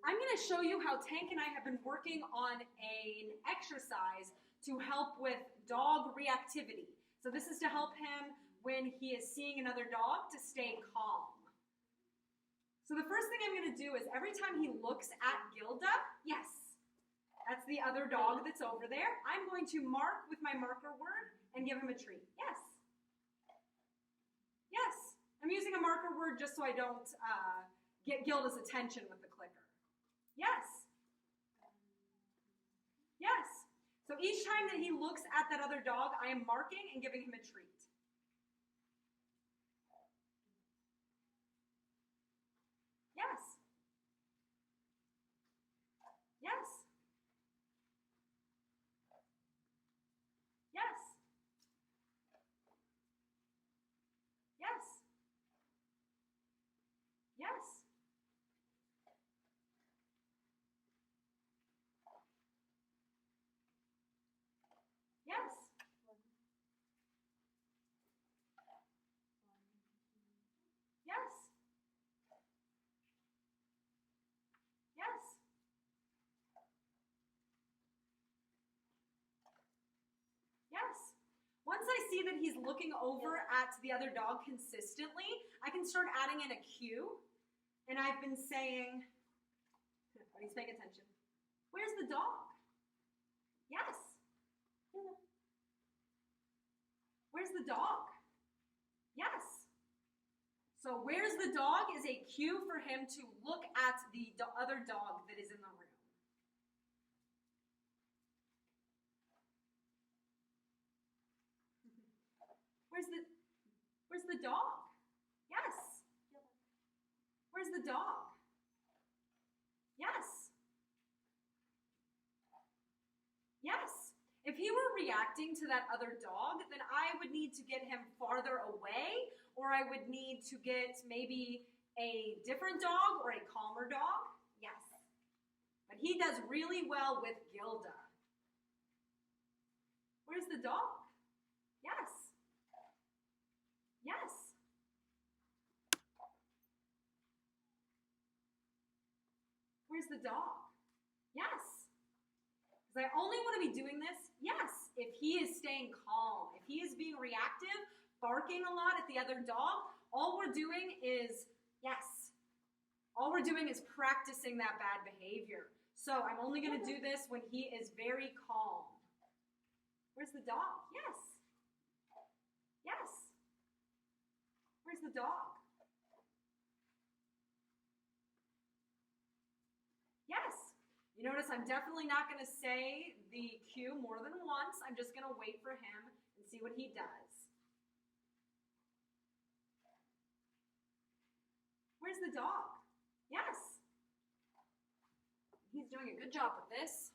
I'm going to show you how Tank and I have been working on an exercise to help with dog reactivity. So this is to help him when he is seeing another dog to stay calm. So the first thing I'm going to do is every time he looks at Gilda, yes, that's the other dog that's over there, I'm going to mark with my marker word and give him a treat. Yes. Yes. I'm using a marker word just so I don't get Gilda's attention with the clicker. Yes. Yes. So each time that he looks at that other dog, I am marking and giving him a treat. Yes. Yes. Yes. Yes. Yes. Yes. Yes. Yes. Yes. Once I see that he's looking over at the other dog consistently, I can start adding in a cue. And I've been saying, when he's paying attention, where's the dog? Yes. Where's the dog? Yes. So where's the dog is a cue for him to look at the other dog that is in the room. Where's the dog? Yes. Where's the dog? Yes. Yes. If he were reacting to that other dog, then I would need to get him farther away, or I would need to get maybe a different dog or a calmer dog. Yes. But he does really well with Gilda. Where's the dog? Yes. Yes. Where's the dog? Yes. Because I only want to be doing this, yes, if he is staying calm. If he is being reactive, barking a lot at the other dog, all we're doing is, yes, all we're doing is practicing that bad behavior. So I'm only going to do this when he is very calm. Where's the dog? Yes. Yes. Where's the dog? Yes. You notice I'm definitely not going to say the cue more than once. I'm just going to wait for him and see what he does. Where's the dog? Yes. He's doing a good job with this.